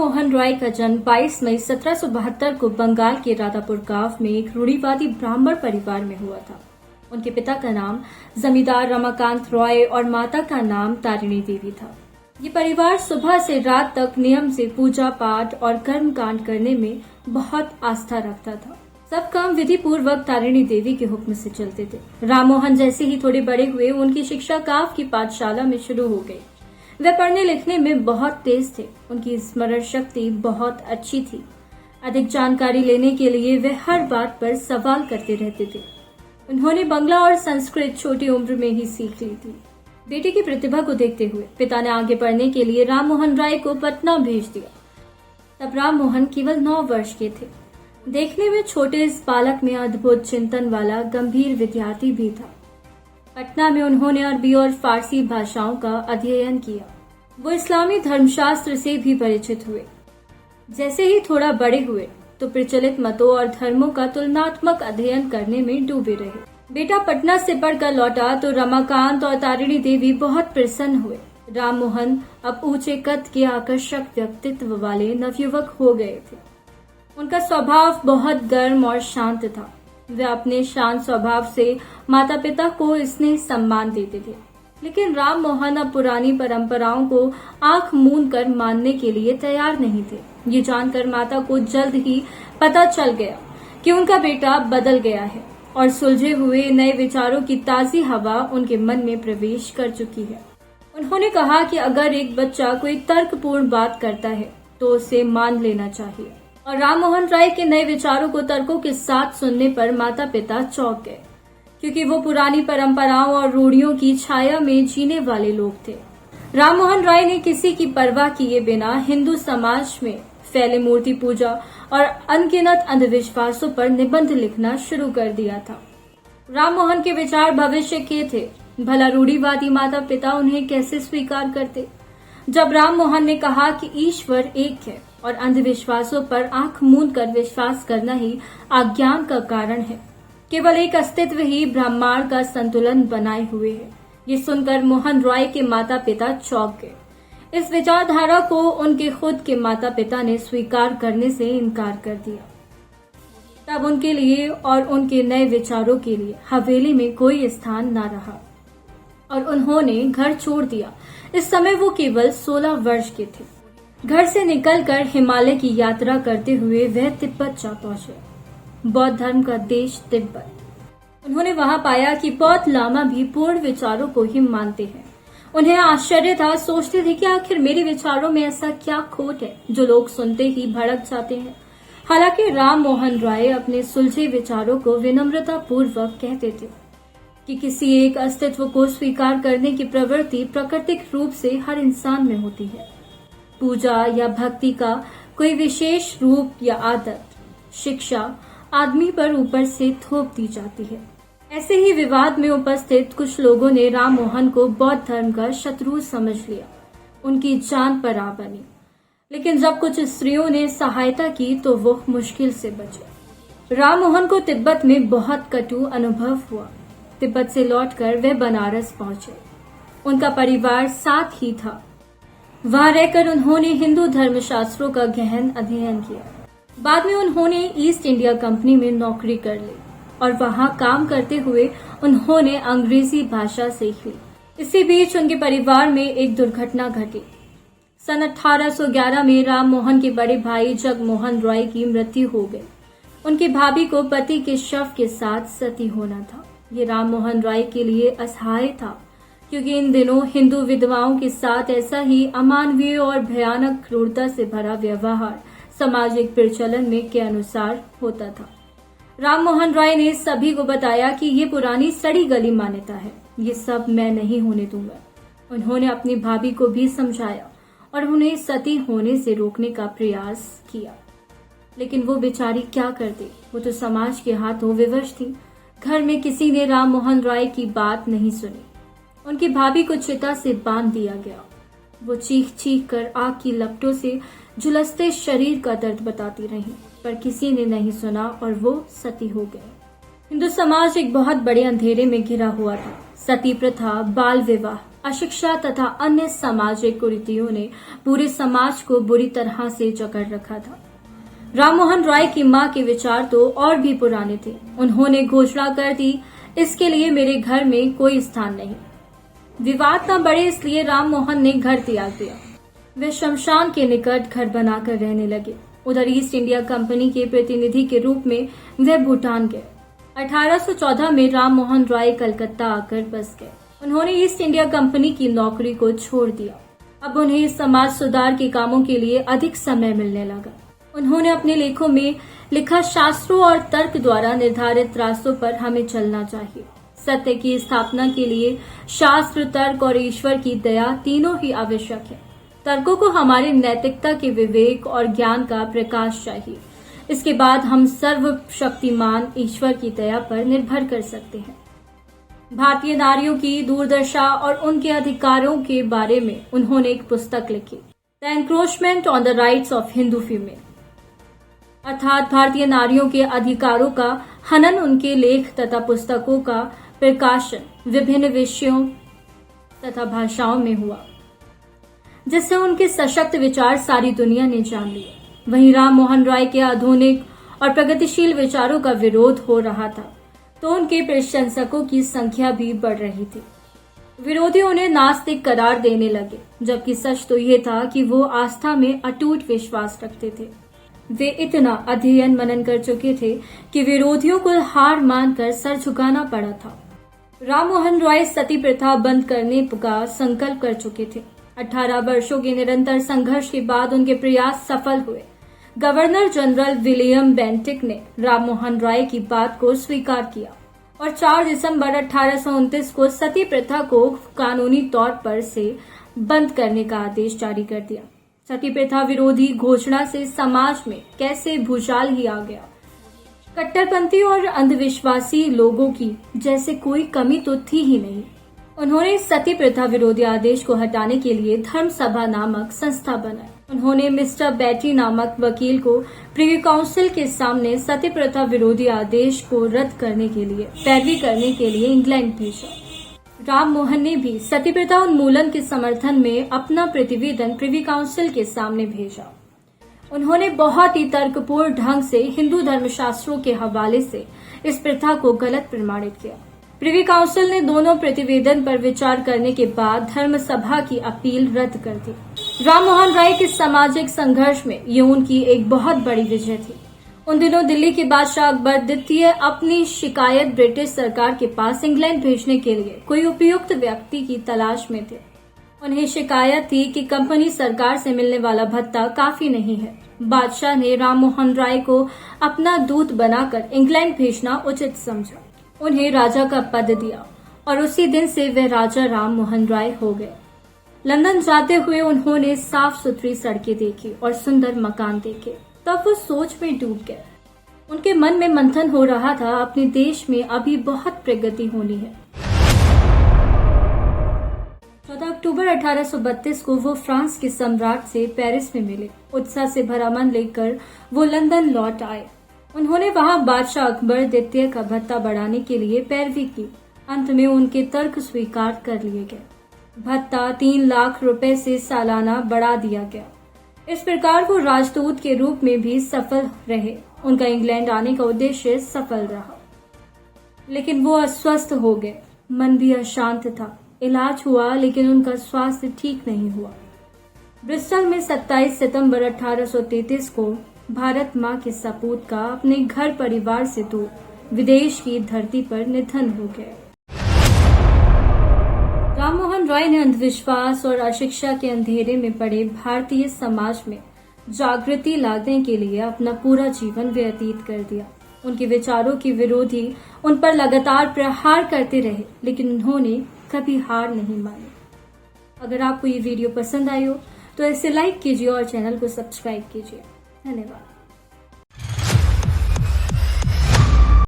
मोहन रॉय का जन्म 22 मई 1772 को बंगाल के राधापुर गांव में एक रूढ़िवादी ब्राह्मण परिवार में हुआ था। उनके पिता का नाम जमींदार रमाकांत रॉय और माता का नाम तारिणी देवी था। ये परिवार सुबह से रात तक नियम से पूजा पाठ और कर्म कांड करने में बहुत आस्था रखता था। सब काम विधि पूर्वक तारिणी देवी के हुक्म से चलते थे। राम मोहन जैसे ही थोड़े बड़े हुए, उनकी शिक्षा गांव की पाठशाला में शुरू हो गई। वे पढ़ने लिखने में बहुत तेज थे। उनकी स्मरण शक्ति बहुत अच्छी थी। अधिक जानकारी लेने के लिए वे हर बात पर सवाल करते रहते थे। उन्होंने बंगला और संस्कृत छोटी उम्र में ही सीख ली थी। बेटे की प्रतिभा को देखते हुए पिता ने आगे पढ़ने के लिए राम मोहन राय को पटना भेज दिया। तब राम मोहन केवल 9 वर्ष के थे। देखने में छोटे इस बालक में अद्भुत चिंतन वाला गंभीर विद्यार्थी भी था। पटना में उन्होंने अरबी और फारसी भाषाओं का अध्ययन किया। वो इस्लामी धर्मशास्त्र से भी परिचित हुए। जैसे ही थोड़ा बड़े हुए तो प्रचलित मतों और धर्मों का तुलनात्मक अध्ययन करने में डूबे रहे। बेटा पटना से पढ़कर लौटा तो रमाकांत और तारिणी देवी बहुत प्रसन्न हुए। राम मोहन अब ऊंचे कद के आकर्षक व्यक्तित्व वाले नवयुवक हो गए थे। उनका स्वभाव बहुत गर्म और शांत था। वे अपने शांत स्वभाव से माता पिता को स्नेह सम्मान देते थे। लेकिन राम मोहन अब पुरानी परंपराओं को आंख मूंद कर मानने के लिए तैयार नहीं थे। ये जानकर माता को जल्द ही पता चल गया कि उनका बेटा बदल गया है और सुलझे हुए नए विचारों की ताजी हवा उनके मन में प्रवेश कर चुकी है। उन्होंने कहा कि अगर एक बच्चा कोई तर्कपूर्ण बात करता है तो उसे मान लेना चाहिए। और राम मोहन राय के नए विचारों को तर्कों के साथ सुनने पर माता पिता चौंक गए, क्योंकि वो पुरानी परंपराओं और रूढ़ियों की छाया में जीने वाले लोग थे। राम मोहन राय ने किसी की परवाह किए बिना हिंदू समाज में फैले मूर्ति पूजा और अनगिनत अंधविश्वासों पर निबंध लिखना शुरू कर दिया था। राम मोहन के विचार भविष्य के थे। भला रूढ़िवादी माता पिता उन्हें कैसे स्वीकार करते? जब राम मोहन ने कहा कि ईश्वर एक है और अंधविश्वासों पर आंख मूंद कर विश्वास करना ही अज्ञान का कारण है, केवल एक अस्तित्व ही ब्रह्मांड का संतुलन बनाए हुए है, ये सुनकर मोहन रॉय के माता पिता चौंक गए। इस विचारधारा को उनके खुद के माता पिता ने स्वीकार करने से इनकार कर दिया। तब उनके लिए और उनके नए विचारों के लिए हवेली में कोई स्थान न रहा और उन्होंने घर छोड़ दिया। इस समय वो केवल 16 वर्ष के थे। घर से निकलकर हिमालय की यात्रा करते हुए वह तिब्बत जा पहुंचे। बौद्ध धर्म का देश तिब्बत। उन्होंने वहां पाया कि बौद्ध लामा भी पूर्ण विचारों को ही मानते हैं। उन्हें आश्चर्य था, सोचते थे कि आखिर मेरे विचारों में ऐसा क्या खोट है जो लोग सुनते ही भड़क जाते हैं। हालांकि राम मोहन राय अपने सुलझे विचारों को विनम्रता पूर्वक कहते थे कि किसी एक अस्तित्व को स्वीकार करने की प्रवृत्ति प्राकृतिक रूप से हर इंसान में होती है। पूजा या भक्ति का कोई विशेष रूप या आदत, शिक्षा आदमी पर ऊपर से थोप दी जाती है। ऐसे ही विवाद में उपस्थित कुछ लोगों ने राम मोहन को बौद्ध धर्म का शत्रु समझ लिया। उनकी जान पर आ बनी। लेकिन जब कुछ स्त्रियों ने सहायता की तो वो मुश्किल से बचे। राम मोहन को तिब्बत में बहुत कटु अनुभव हुआ। तिब्बत से लौटकर वे बनारस पहुंचे। उनका परिवार साथ ही था। वहां रहकर उन्होंने हिंदू धर्मशास्त्रों का गहन अध्ययन किया। बाद में उन्होंने ईस्ट इंडिया कंपनी में नौकरी कर ली और वहां काम करते हुए उन्होंने अंग्रेजी भाषा सीख ली। इसी बीच उनके परिवार में एक दुर्घटना घटी। सन 1811 में राम मोहन के बड़े भाई जगमोहन रॉय की मृत्यु हो गई। उनकी भाभी को पति के शव के साथ सती होना था। ये राम मोहन रॉय के लिए असहाय था, क्योंकि इन दिनों हिंदू विधवाओं के साथ ऐसा ही अमानवीय और भयानक क्रूरता से भरा व्यवहार सामाजिक प्रचलन में के अनुसार होता था। राम मोहन रॉय ने सभी को बताया कि ये पुरानी सड़ी गली मान्यता है, ये सब मैं नहीं होने दूंगा। उन्होंने अपनी भाभी को भी समझाया और उन्हें सती होने से रोकने का प्रयास किया। लेकिन वो बेचारी क्या करती, वो तो समाज के हाथों विवश थी। घर में किसी ने राम मोहन रॉय की बात नहीं सुनी। उनकी भाभी को चिता से बांध दिया गया। वो चीख चीख कर आग की लपटों से झुलसते शरीर का दर्द बताती रही, पर किसी ने नहीं सुना और वो सती हो गए। हिंदू समाज एक बहुत बड़े अंधेरे में घिरा हुआ था। सती प्रथा, बाल विवाह, अशिक्षा तथा अन्य सामाजिक कुरीतियों ने पूरे समाज को बुरी तरह से जकड़ रखा था। राम मोहन रॉय की मां के विचार तो और भी पुराने थे। उन्होंने घोषणा कर दी, इसके लिए मेरे घर में कोई स्थान नहीं। विवाद न बढ़े इसलिए राम मोहन ने घर त्याग दिया। वे शमशान के निकट घर बनाकर रहने लगे। उधर ईस्ट इंडिया कंपनी के प्रतिनिधि के रूप में वे भूटान गए। 1814 में राम मोहन रॉय कलकत्ता आकर बस गए। उन्होंने ईस्ट इंडिया कंपनी की नौकरी को छोड़ दिया। अब उन्हें समाज सुधार के कामों के लिए अधिक समय मिलने लगा। उन्होंने अपने लेखों में लिखा, शास्त्रों और तर्क द्वारा निर्धारित रास्तों पर हमें चलना चाहिए। सत्य की स्थापना के लिए शास्त्र, तर्क और ईश्वर की दया तीनों ही आवश्यक है। तर्कों को हमारे नैतिकता के विवेक और ज्ञान का प्रकाश चाहिए। इसके बाद हम सर्वशक्तिमान ईश्वर की दया पर निर्भर कर सकते हैं। भारतीय नारियों की दुर्दशा और उनके अधिकारों के बारे में उन्होंने एक पुस्तक लिखी, the encroachment on the rights of Hindu female, अर्थात भारतीय नारियों के अधिकारों का हनन। उनके लेख तथा पुस्तकों का प्रकाशन विभिन्न विषयों तथा भाषाओं में हुआ, जिससे उनके सशक्त विचार सारी दुनिया ने जान लिए। वहीं राम मोहन रॉय के आधुनिक और प्रगतिशील विचारों का विरोध हो रहा था, तो उनके प्रशंसकों की संख्या भी बढ़ रही थी। विरोधी उन्हें नास्तिक करार देने लगे, जबकि सच तो ये था कि वो आस्था में अटूट विश्वास रखते थे। वे इतना अध्ययन मनन कर चुके थे कि विरोधियों को हार मानकर सर झुकाना पड़ा था। राम मोहन रॉय सती प्रथा बंद करने का संकल्प कर चुके थे। 18 वर्षों के निरंतर संघर्ष के बाद उनके प्रयास सफल हुए। गवर्नर जनरल विलियम बेंटिक ने राम मोहन रॉय की बात को स्वीकार किया और 4 दिसंबर 1829 को सती प्रथा को कानूनी तौर पर से बंद करने का आदेश जारी कर दिया। सती प्रथा विरोधी घोषणा से समाज में कैसे भूचाल ही आ गया। कट्टरपंथी और अंधविश्वासी लोगों की जैसे कोई कमी तो थी ही नहीं। उन्होंने सती प्रथा विरोधी आदेश को हटाने के लिए धर्म सभा नामक संस्था बनाई। उन्होंने मिस्टर बैटी नामक वकील को प्रिवी काउंसिल के सामने सती प्रथा विरोधी आदेश को रद्द करने के लिए पैरवी करने के लिए इंग्लैंड भेजा। राम मोहन ने भी सती प्रथा उन्मूलन के समर्थन में अपना प्रतिवेदन प्रिवी काउंसिल के सामने भेजा। उन्होंने बहुत ही तर्कपूर्ण ढंग से हिंदू धर्मशास्त्रों के हवाले से इस प्रथा को गलत प्रमाणित किया। प्रिवी काउंसिल ने दोनों प्रतिवेदन पर विचार करने के बाद धर्म सभा की अपील रद्द कर दी। राम मोहन रॉय के सामाजिक संघर्ष में ये उनकी एक बहुत बड़ी विजय थी। उन दिनों दिल्ली के बादशाह अकबर द्वितीय अपनी शिकायत ब्रिटिश सरकार के पास इंग्लैंड भेजने के लिए कोई उपयुक्त व्यक्ति की तलाश में थे। उन्हें शिकायत थी कि कंपनी सरकार से मिलने वाला भत्ता काफी नहीं है। बादशाह ने राम मोहन रॉय को अपना दूत बनाकर इंग्लैंड भेजना उचित समझा। उन्हें राजा का पद दिया और उसी दिन से वे राजा राम मोहन रॉय हो गए। लंदन जाते हुए उन्होंने साफ सुथरी सड़कें देखी और सुंदर मकान देखे। तब वो सोच में डूब गए। उनके मन में मंथन हो रहा था, अपने देश में अभी बहुत प्रगति होनी है। 14 अक्टूबर 1832 को वो फ्रांस के सम्राट से पेरिस में मिले। उत्साह से भरा मन लेकर वो लंदन लौट आए। उन्होंने वहां बादशाह अकबर द्वितीय का भत्ता बढ़ाने के लिए पैरवी की। अंत में उनके तर्क स्वीकार कर लिए गए। भत्ता 3 लाख रुपए से सालाना बढ़ा दिया गया। इस प्रकार वो राजदूत के रूप में भी सफल रहे। उनका इंग्लैंड आने का उद्देश्य सफल रहा, लेकिन वो अस्वस्थ हो गए। मन भी अशांत था। इलाज हुआ, लेकिन उनका स्वास्थ्य ठीक नहीं हुआ। ब्रिस्टल में 27 सितंबर 1833 को भारत माँ के सपूत का अपने घर परिवार से दूर विदेश की धरती पर निधन हो गए। राम मोहन रॉय ने अंधविश्वास और अशिक्षा के अंधेरे में पड़े भारतीय समाज में जागृति लाने के लिए अपना पूरा जीवन व्यतीत कर दिया। उनके विचारों के विरोधी उन पर लगातार प्रहार करते रहे, लेकिन उन्होंने कभी हार नहीं मानी। अगर आपको ये वीडियो पसंद आई हो तो इसे लाइक कीजिए और चैनल को सब्सक्राइब कीजिए। धन्यवाद।